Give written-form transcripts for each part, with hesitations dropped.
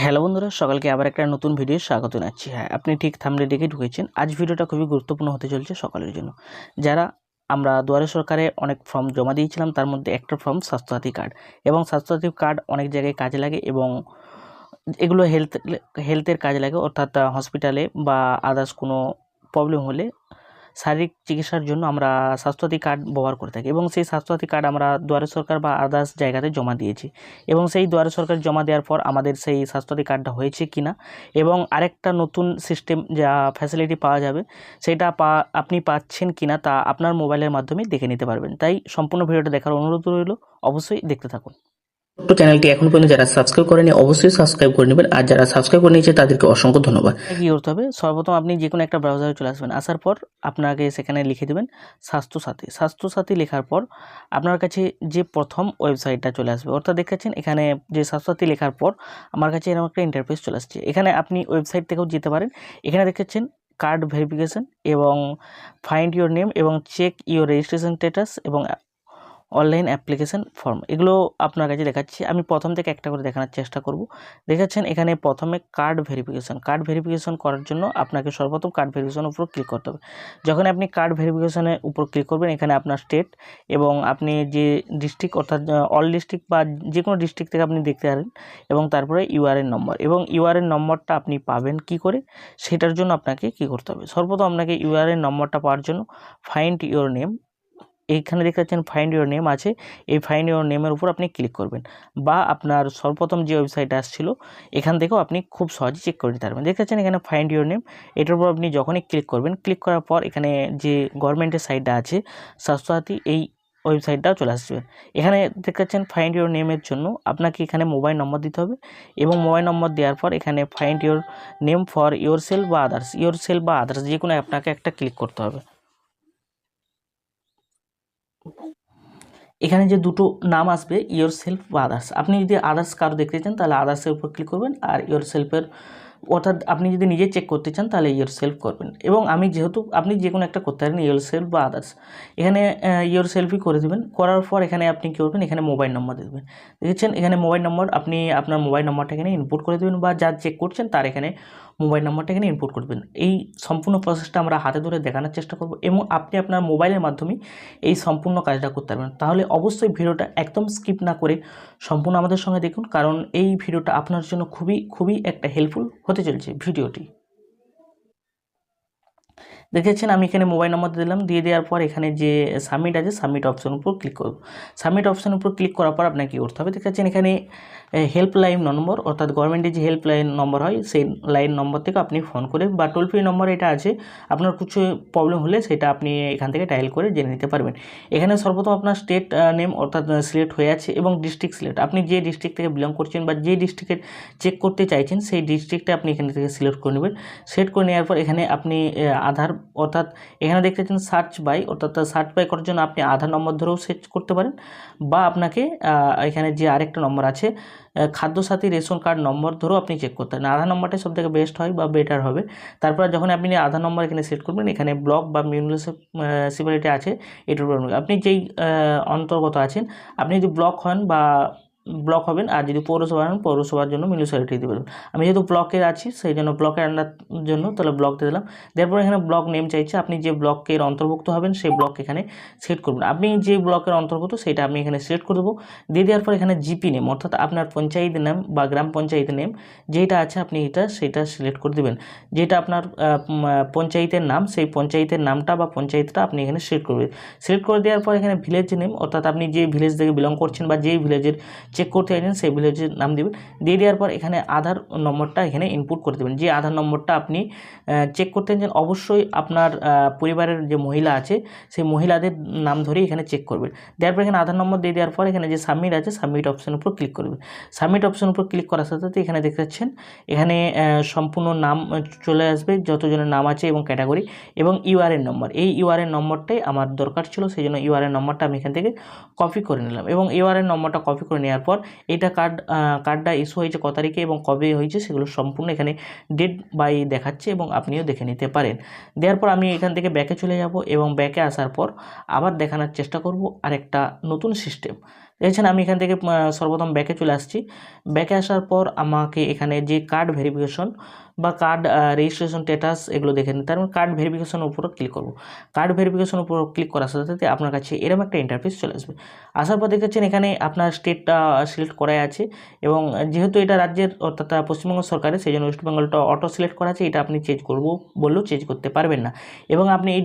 Hello বন্ধুরা, সকালকে আবার একটা নতুন ভিডিও স্বাগত জানাচ্ছি। হ্যাঁ, আপনি ঠিক থাম্বনেল দেখে ঢুকেছেন। আজ ভিডিওটা খুবই গুরুত্বপূর্ণ হতে চলছে সকালের জন্য। যারা আমরা দুয়ারে সরকারে অনেক ফর্ম জমা দিয়েছিলাম, তার মধ্যে একটা ফর্ম স্বাস্থ্যসাথী কার্ড, এবং স্বাস্থ্যসাথী কার্ড অনেক জায়গায় কাজে লাগে এবং এগুলো হেলথের কাজে লাগে, অর্থাৎ হসপিটালে বা আদার্স কোনো প্রবলেম হলে শারীরিক চিকিৎসার জন্য আমরা স্বাস্থ্যসাথী কার্ড ব্যবহার করে থাকি, এবং সেই স্বাস্থ্যসাথী কার্ড আমরা দুয়ারে সরকার বা আদার্স জায়গাতে জমা দিয়েছি, এবং সেই দুয়ারে সরকার জমা দেওয়ার পর আমাদের সেই স্বাস্থ্যসাথী কার্ডটা হয়েছে কিনা এবং আরেকটা নতুন সিস্টেম যা ফ্যাসিলিটি পাওয়া যাবে সেটা আপনি পাচ্ছেন কিনা তা আপনার মোবাইলের মাধ্যমে দেখে নিতে পারবেন। তাই সম্পূর্ণ ভিডিওটা দেখার অনুরোধ রইল, অবশ্যই দেখতে থাকুন। ছোট্ট চ্যানেলটি এখন পর্যন্ত যারা সাবস্ক্রাইব করেনি অবশ্যই সাবস্ক্রাইব করে নেবেন, আর যারা সাবস্ক্রাইব করে নিয়েছে তাদেরকে অসংখ্য ধন্যবাদ। কি করতে হবে, সর্বপ্রথম আপনি যে কোনো একটা ব্রাউজারে চলে আসবেন। আসার পর আপনাকে সেখানে লিখে দেবেন স্বাস্থ্যসাথী লেখার পর আপনার কাছে যে প্রথম ওয়েবসাইটটা চলে আসবে, অর্থাৎ দেখাচ্ছেন এখানে যে স্বাস্থ্যসাথী লেখার পর আমার কাছে এরকম একটা ইন্টারফেস চলে আসছে। এখানে আপনি ওয়েবসাইট থেকেও যেতে পারেন। এখানে দেখাচ্ছেন কার্ড ভেরিফিকেশন এবং ফাইন্ড ইউর নেম এবং চেক ইউর রেজিস্ট্রেশন স্ট্যাটাস এবং অনলাইন অ্যাপ্লিকেশন ফর্ম, এগুলো আপনার কাছে দেখাচ্ছি। আমি প্রথম থেকে একটা করে দেখানোর চেষ্টা করব। দেখাচ্ছেন এখানে প্রথমে কার্ড ভেরিফিকেশন করার জন্য আপনাকে সর্বপ্রথম কার্ড ভেরিফিকেশনের উপর ক্লিক করতে হবে। যখন আপনি কার্ড ভেরিফিকেশনের উপর ক্লিক করবেন, এখানে আপনার স্টেট এবং আপনি যে ডিস্ট্রিক্ট, অর্থাৎ অল ডিস্ট্রিক্ট বা যে কোনো ডিস্ট্রিক্ট থেকে আপনি দেখতে পারেন, এবং তারপরে ইউআরএন নম্বর, এবং ইউআরএন নম্বরটা আপনি পাবেন কি করে, সেটার জন্য আপনাকে কি করতে হবে। সর্বপ্রথম আপনাকে ইউআরএন নম্বরটা পাওয়ার জন্য ফাইন্ড ইউর নেম, এইখানে দেখতে পাচ্ছেন ফাইন্ড ইউর নেম আছে, এই ফাইন্ড ইউর নেমের উপর আপনি ক্লিক করবেন, বা আপনার সর্বপ্রথম যে ওয়েবসাইট আসছিল এখান থেকেও আপনি খুব সহজে চেক করে নিতে পারবেন। দেখতে পাচ্ছেন এখানে ফাইন্ড ইউর নেম, এটার উপর আপনি যখনই ক্লিক করবেন, ক্লিক করার পর এখানে যে গভর্নমেন্টের সাইটটা আছে স্বাস্থ্যসাথী, এই ওয়েবসাইটটাও চলে আসবে। এখানে দেখতে পাচ্ছেন ফাইন্ড ইউর নেমের জন্য আপনাকে এখানে মোবাইল নম্বর দিতে হবে, এবং মোবাইল নম্বর দেওয়ার পর এখানে find your name for your self বা আদার্স যে কোনো আপনাকে একটা ক্লিক করতে হবে। এখানে যে দুটো নাম আসবে ইয়োর সেলফ বা আদার্স, আপনি যদি আদার্স কারো দেখতে চান তাহলে আদার্সের উপর ক্লিক করবেন, আর ইয়োর সেলফের অর্থাৎ আপনি যদি নিজে চেক করতে চান তাহলে ইয়োর সেলফ করবেন, এবং আমি যেহেতু আপনি যে কোনো একটা করতে পারেন ইয়োর সেলফ বা আদার্স, এখানে ইয়োর সেলফই করে দেবেন। করার পর এখানে আপনি কী করবেন, এখানে মোবাইল নম্বর দেবেন। দেখেছেন এখানে মোবাইল নম্বর, আপনি আপনার মোবাইল নম্বরটা এখানে ইনপুট করে দেবেন, বা যা চেক করছেন তার এখানে মোবাইল নম্বরটা এখানে ইনপুট করবেন। এই সম্পূর্ণ প্রসেসটা আমরা হাতে ধরে দেখানোর চেষ্টা করব, এবং আপনি আপনার মোবাইলের মাধ্যমে এই সম্পূর্ণ কাজটা করতে পারবেন। তাহলে অবশ্যই ভিডিওটা একদম স্কিপ না করে সম্পূর্ণ আমাদের সঙ্গে দেখুন, কারণ এই ভিডিওটা আপনার জন্য খুবই একটা হেল্পফুল হতে চলছে ভিডিওটি। দেখেছেন আমি এখানে মোবাইল নম্বর দিলাম, দিয়ে দেওয়ার পর এখানে যে সাবমিট আছে সাবমিট অপশন উপর ক্লিক করব। সাবমিট অপশন উপর ক্লিক করার পর আপনাকে কী করতে হবে, দেখাচ্ছেন এখানে হেল্পলাইন নম্বর, অর্থাৎ গভর্নমেন্টের যে হেল্পলাইন নম্বর হয় সেই লাইন নম্বর থেকে আপনি ফোন করে, বা টোল ফ্রি নম্বর এটা আছে, আপনার কিছু প্রবলেম হলে সেটা আপনি এখান থেকে ডায়াল করে জেনে নিতে পারবেন। এখানে সর্বপ্রথম আপনার স্টেট নেম অর্থাৎ সিলেক্ট হয়ে আছে, এবং ডিস্ট্রিক্ট সিলেক্ট, আপনি যে ডিস্ট্রিক্ট থেকে বিলং করছেন বা যে ডিস্ট্রিক্টের চেক করতে চাইছেন সেই ডিস্ট্রিক্টটা আপনি এখান থেকে সিলেক্ট করে নেবেন। সিলেক্ট করে নেওয়ার পর এখানে আপনি আধার, অর্থাৎ এখানে দেখতে পাচ্ছেন সার্চ বাই, অর্থাৎ সার্চ বাই করার জন্য আপনি আধার নম্বর ধরেও সার্চ করতে পারেন, বা আপনাকে এখানে যে আরেকটা নম্বর আছে খাদ্যসাথী রেশন কার্ড নম্বর ধরেও আপনি চেক করতে পারেন। আধার নম্বরটাই সবথেকে বেস্ট হয় বা বেটার হবে। তারপর যখন আপনি আধার নম্বর এখানে সেট করবেন, এখানে ব্লক বা মিউনিসিপ্যালিটি আছে এটার উপর আপনি যেই অন্তর্গত আছেন, আপনি যদি ব্লক হন বা ব্লক হবেন, আর যদি পৌরসভা হন পৌরসভার জন্য মিউনিসিপ্যালিটি দিতে পারবেন। আমি যেহেতু ব্লকের আছি সেই জন্য ব্লকের আন্ডার জন্য তাহলে ব্লক দিয়ে দিলাম। তারপর এখানে ব্লক নেম চাইছে, আপনি যে ব্লকের অন্তর্ভুক্ত হবেন সেই ব্লক এখানে সেট করবেন। আপনি যে ব্লকের অন্তর্গত সেটা আমি এখানে সিলেক্ট করে দেবো। দিয়ে দেওয়ার পর এখানে জিপি নেম, অর্থাৎ আপনার পঞ্চায়েত নাম বা গ্রাম পঞ্চায়েত নেম যেটা আছে আপনি সেটা সিলেক্ট করে দেবেন। যেটা আপনার পঞ্চায়েতের নাম, সেই পঞ্চায়েতের নামটা বা পঞ্চায়েতটা আপনি এখানে সিলেক্ট করবেন। সিলেক্ট করে দেওয়ার পর এখানে ভিলেজ নেম, অর্থাৎ আপনি যে ভিলেজ থেকে বিলং করছেন বা যেই ভিলেজের চেক করতে চাইছেন সেই ভিলেজের নাম দেবেন। দিয়ে দেওয়ার পর এখানে আধার নম্বরটা এখানে ইনপুট করে দেবেন। যে আধার নম্বরটা আপনি চেক করতে চাইছেন অবশ্যই আপনার পরিবারের যে মহিলা আছে সেই মহিলাদের নাম ধরেই এখানে চেক করবেন। দেওয়ার পর এখানে আধার নম্বর দিয়ে দেওয়ার পর এখানে যে সাবমিট আছে সাবমিট অপশন উপর ক্লিক করবেন। সাবমিট অপশন উপর ক্লিক করার সাথে সাথে এখানে দেখতে পাচ্ছেন এখানে সম্পূর্ণ নাম চলে আসবে, যতজনের নাম আছে এবং ক্যাটাগরি এবং ইউআরএন নম্বর। এই ইউআরএন নম্বরটাই আমার দরকার ছিল, সেই জন্য ইউআরএন নম্বরটা আমি এখান থেকে কপি করে নিলাম, এবং ইউআরএন নম্বরটা কপি করে নেওয়ার পর এটা কার্ডটা ইস্যু হয়েছে কত তারিখে এবং কবে হয়েছে সেগুলো সম্পূর্ণ এখানে ডেট বাই দেখাচ্ছে, এবং আপনিও দেখে নিতে পারেন। দেওয়ার পর আমি এখান থেকে ব্যাকে চলে যাব, এবং ব্যাকে আসার পর আবার দেখানোর চেষ্টা করব আরেকটা নতুন সিস্টেম। দেখছেন আমি এখান থেকে সর্বপ্রথম ব্যাকে চলে আসছি। ব্যাকে আসার পর আমাকে এখানে যে কার্ড ভেরিফিকেশন বা কার্ড রেজিস্ট্রেশন স্ট্যাটাস এগুলো দেখে নিতে, তার মানে কার্ড ভেরিফিকেশনের উপর ক্লিক করব। কার্ড ভেরিফিকেশনের উপর ক্লিক করার সাথে সাথে আপনার কাছে এরকম একটা ইন্টারফেস চলে আসবে। আসার পর দেখেছেন এখানে আপনার স্টেটটা সিলেক্ট করাই আছে, এবং যেহেতু এটা রাজ্যের অর্থাৎ পশ্চিমবঙ্গ সরকারের, সেই জন্য ওয়েস্ট বেঙ্গলটা অটো সিলেক্ট করা আছে। এটা আপনি চেঞ্জ করব বললেও চেঞ্জ করতে পারবেন না। এবং আপনি এই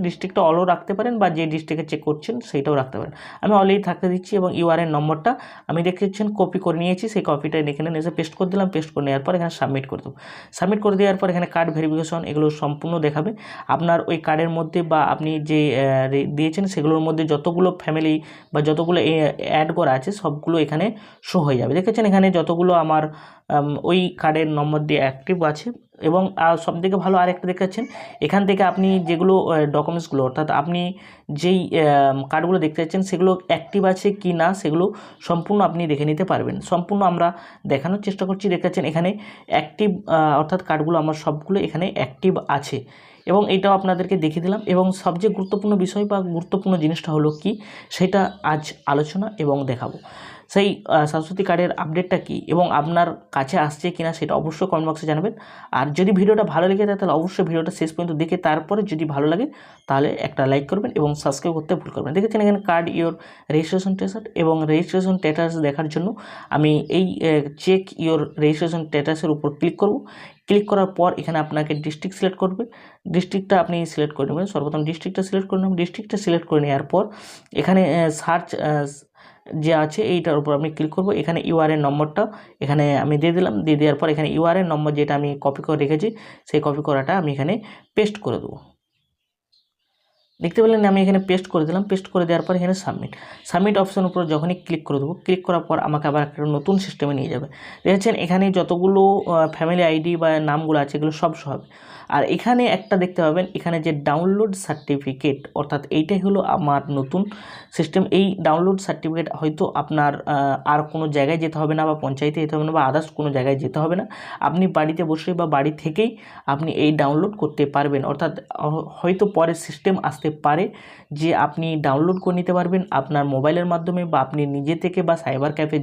ডিস্ট্রিক্টটা অলও রাখতে পারেন, বা যে ডিস্ট্রিক্টে চেক করছেন সেইটাও রাখতে পারেন। আমি অলরেডি থাকতে দিচ্ছি, এবং ইউআরএন নম্বরটা আমি দেখেছেন কপি করে নিয়েছি, সেই কপিটা এখানে এসে পেস্ট করে দিলাম। পেস্ট করে নেওয়ার পর এখানে সাবমিট করে দেবো। সাবমিট করে দেওয়ার পর এখানে কার্ড ভেরিফিকেশন এগুলো সম্পূর্ণ দেখাবে। আপনার ওই কার্ডের মধ্যে বা আপনি যে দিয়েছেন সেগুলোর মধ্যে যতগুলো ফ্যামিলি বা যতগুলো অ্যাড করা আছে সবগুলো এখানে শো হয়ে যাবে। দেখেছেন এখানে যতগুলো আমার ওই কার্ডের নম্বর দিয়ে অ্যাক্টিভ আছে। এবং সবথেকে ভালো আরেকটা দেখাচ্ছেন, এখান থেকে আপনি যেগুলো ডকুমেন্টসগুলো অর্থাৎ আপনি যেই কার্ডগুলো দেখতে পাচ্ছেন সেগুলো অ্যাক্টিভ আছে কি না সেগুলো সম্পূর্ণ আপনি দেখে নিতে পারবেন। সম্পূর্ণ আমরা দেখানোর চেষ্টা করছি। দেখাচ্ছেন এখানে অ্যাক্টিভ অর্থাৎ কার্ডগুলো আমার সবগুলো এখানে অ্যাক্টিভ আছে, এবং এটাও আপনাদেরকে দেখিয়ে দিলাম। এবং সবচেয়ে গুরুত্বপূর্ণ বিষয় বা গুরুত্বপূর্ণ জিনিসটা হলো কি, সেটা আজ আলোচনা এবং দেখাবো। সেই স্বাস্থ্যসাথী কার্ডের আপডেটটা কী এবং আপনার কাছে আসছে কিনা সেটা অবশ্যই কমেন্ট বক্সে জানাবেন। আর যদি ভিডিওটা ভালো লেগে থাকে তাহলে অবশ্যই ভিডিওটা শেষ পর্যন্ত দেখে তারপরে যদি ভালো লাগে তাহলে একটা লাইক করবেন এবং সাবস্ক্রাইব করতে ভুল করবেন। দেখেছেন এখানে কার্ড ইওর রেজিস্ট্রেশন স্ট্যাটাস, এবং রেজিস্ট্রেশন স্ট্যাটাস দেখার জন্য আমি এই চেক ইওর রেজিস্ট্রেশন স্ট্যাটাসের উপর ক্লিক করব। ক্লিক করার পর এখানে আপনাকে ডিস্ট্রিক্ট সিলেক্ট করবে। ডিস্ট্রিক্টটা আপনি সিলেক্ট করে নেবেন। সর্বপ্রথম ডিস্ট্রিক্টটা সিলেক্ট করে নেবেন। ডিস্ট্রিক্টটা সিলেক্ট করে নেওয়ার পর এখানে সার্চ যে আছে এইটার উপর আমি ক্লিক করব। এখানে ইউআরএন নম্বরটা এখানে আমি দিয়ে দিলাম। দিয়ে দেওয়ার পর এখানে ইউআরএন নম্বর যেটা আমি কপি করে রেখেছি সেই কপি করাটা আমি এখানে পেস্ট করে দেবো। দেখতে পেলেন আমি এখানে পেস্ট করে দিলাম। পেস্ট করে দেওয়ার পর এখানে সাবমিট অপশন উপর যখনই ক্লিক করে দেবো, ক্লিক করার পর আমাকে আবার একটা নতুন সিস্টেমে নিয়ে যাবে। দেখছেন এখানে যতগুলো ফ্যামিলি আইডি বা নামগুলো আছে এগুলো সব হবে। আর এখানে একটা দেখতে পাবেন, এখানে যে ডাউনলোড সার্টিফিকেট, অর্থাৎ এইটাই হলো আমার নতুন সিস্টেম। এই ডাউনলোড সার্টিফিকেট হয়তো আপনার আর কোনো জায়গায় যেতে হবে না, বা পঞ্চায়েতে যেতে হবে না, বা আদার্স কোনো জায়গায় যেতে হবে না। আপনি বাড়িতে বসে বা বাড়ি থেকেই আপনি এই ডাউনলোড করতে পারবেন। অর্থাৎ হয়তো পরে সিস্টেম আসতে পারে যে আপনি ডাউনলোড করে নিতে পারবেন আপনার মোবাইলের মাধ্যমে, বা আপনি নিজে থেকে বা সাইবার ক্যাফে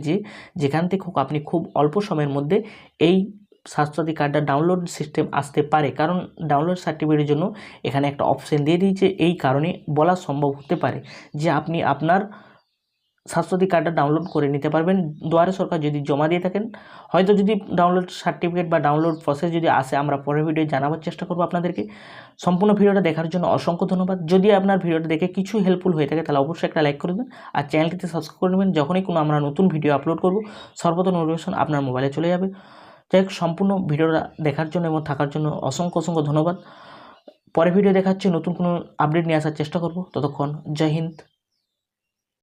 যেখান থেকে হোক আপনি খুব অল্প সময়ের মধ্যে এই স্বাস্থ্যসাথী কার্ডটা ডাউনলোড সিস্টেম আসতে পারে। কারণ ডাউনলোড সার্টিফিকেটের জন্য এখানে একটা অপশন দিয়ে দিয়েছে। এই কারণে বলা সম্ভব হতে পারে যে আপনি আপনার স্বাস্থ্যসাথী কার্ডটা ডাউনলোড করে নিতে পারবেন দুয়ারে সরকার যদি জমা দিয়ে থাকেন। হয়তো যদি ডাউনলোড সার্টিফিকেট বা ডাউনলোড প্রসেস যদি আসে, আমরা পরের ভিডিও জানাবার চেষ্টা করবো আপনাদেরকে। সম্পূর্ণ ভিডিওটা দেখার জন্য অসংখ্য ধন্যবাদ। যদি আপনার ভিডিওটা দেখে কিছু হেল্পফুল হয়ে থাকে তাহলে অবশ্যই একটা লাইক করে দেবেন, আর চ্যানেলটিতে সাবস্ক্রাইব করে নেবেন। যখনই কোনো আমরা নতুন ভিডিও আপলোড করব সর্বপ্রথম নোটিফিকেশন আপনার মোবাইলে চলে যাবে। যাই হোক, সম্পূর্ণ ভিডিওটা দেখার জন্য এবং থাকার জন্য অসংখ্য ধন্যবাদ। পরের ভিডিও দেখাচ্ছি, নতুন কোনো আপডেট নিয়ে আসার চেষ্টা করব। ততক্ষণ জয় হিন্দ।